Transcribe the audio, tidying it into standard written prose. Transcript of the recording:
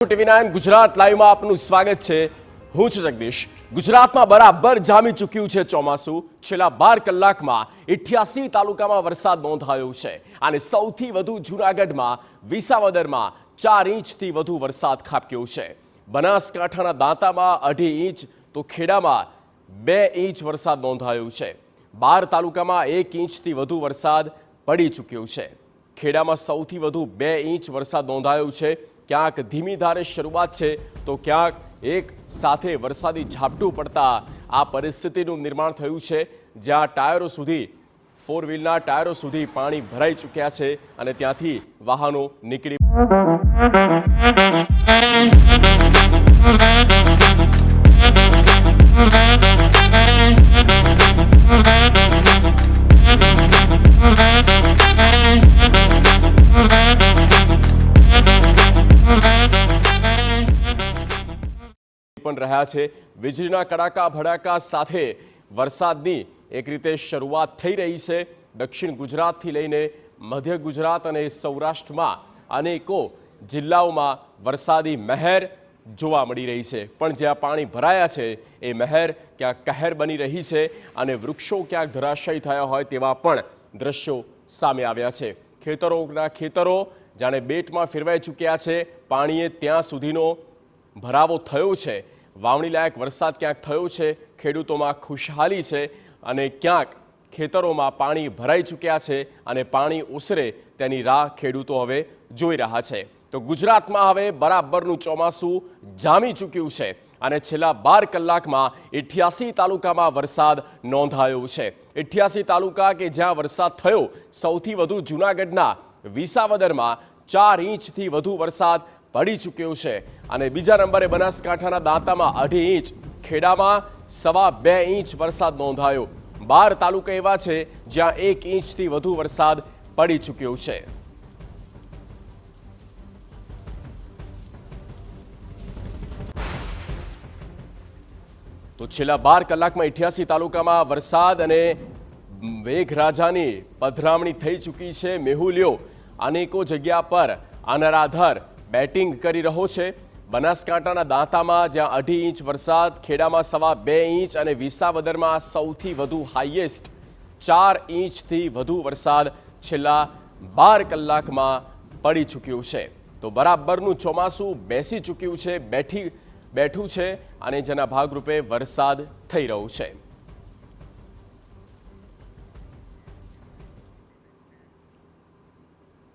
ટીવી9 ગુજરાત લાઈવમાં આપનું સ્વાગત છે। હું છું જગદીશ। ગુજરાતમાં બરાબર જામી ચૂક્યું છે ચોમાસું। છેલ્લા 12 કલાકમાં 88 તાલુકામાં વરસાદ નોંધાયો છે અને સૌથી વધુ જૂનાગઢમાં વિસાવદરમાં 4 ઇંચથી વધુ વરસાદ ખાબક્યો છે। બનાસકાંઠાના દાંતામાં 2.5 ઇંચ તો ખેડામાં 2 ઇંચ વરસાદ નોંધાયો છે। 12 તાલુકામાં 1 ઇંચથી વધુ વરસાદ પડી ચૂક્યો છે। ખેડામાં સૌથી વધુ 2 ઇંચ વરસાદ નોંધાયો છે। ક્યાંક ધીમી ધારે શરૂઆત છે તો ક્યાંક એક સાથે વરસાદી ઝાપટું પડતા આ પરિસ્થિતિનું નિર્માણ થયું છે, જ્યાં ટાયરો સુધી ફોર વ્હીલના ટાયરો સુધી પાણી ભરાઈ ચૂક્યા છે અને ત્યાંથી વાહનો નીકળી પણ રહ્યા છે। વીજળીના કડાકા ભડાકા સાથે વરસાદની એક રીતે શરૂઆત થઈ રહી છે। દક્ષિણ ગુજરાતથી લઈને મધ્ય ગુજરાત અને સૌરાષ્ટ્રમાં અનેકો જિલ્લાઓમાં વરસાદી મહેર જોવા મળી રહી છે, પણ જ્યાં પાણી ભરાયા છે એ મહેર ક્યાંક કહેર બની રહી છે અને વૃક્ષો ક્યાંક ધરાશયી થયા હોય તેવા પણ દ્રશ્યો સામે આવ્યા છે। ખેતરો જાણે બેટમાં ફેરવાઈ ચૂક્યા છે। પાણીએ ત્યાં સુધીનો ભરાવો થયો છે। વાવણી લાયક વરસાદ ક્યાંક થયો છે। ખેડૂતોમાં ખુશહાલી છે અને ક્યાંક ખેતરોમાં પાણી ભરાઈ ચૂક્યા છે અને પાણી ઓસરે તેની રાહ ખેડૂતો હવે જોઈ રહ્યા છે। તો ગુજરાતમાં હવે બરાબરનું ચોમાસું જામી ચૂક્યું છે અને છેલ્લા 12 કલાકમાં 88 તાલુકામાં વરસાદ નોંધાયો છે। 88 તાલુકા કે જ્યાં વરસાદ થયો, સૌથી વધુ જૂનાગઢના વિસાવદરમાં 4 ઇંચથી વધુ વરસાદ પડી ચૂક્યો છે અને બીજા નંબરે બનાસકાંઠાના દાંતામાં 2.5 ઇંચ, ખેડામાં 2.25 ઇંચ વરસાદ નોંધાયો। 12 તાલુકા એવા છે જ્યાં 1 ઇંચથી વધુ વરસાદ પડી ચૂક્યો છે। તો છેલ્લા 12 કલાકમાં 88 તાલુકામાં વરસાદ અને મેઘરાજાની પધરામણી થઈ ચૂકી છે। મેહુલિયો અનેકો જગ્યા પર અનરાધાર બેટિંગ કરી રહ્યો છે। બનાસકાંઠાના દાંતામાં જ્યાં 2.5 ઇંચ વરસાદ, ખેડામાં 2.25 ઇંચ અને વિસાવદરમાં સૌથી વધુ હાઈએસ્ટ 4 ઇંચથી વધુ વરસાદ છેલ્લા 12 કલાકમાં પડી ચૂક્યું છે। તો બરાબરનું ચોમાસું બેસી ચૂક્યું છે, બેઠું છે અને જેના ભાગરૂપે વરસાદ થઈ રહ્યો છે।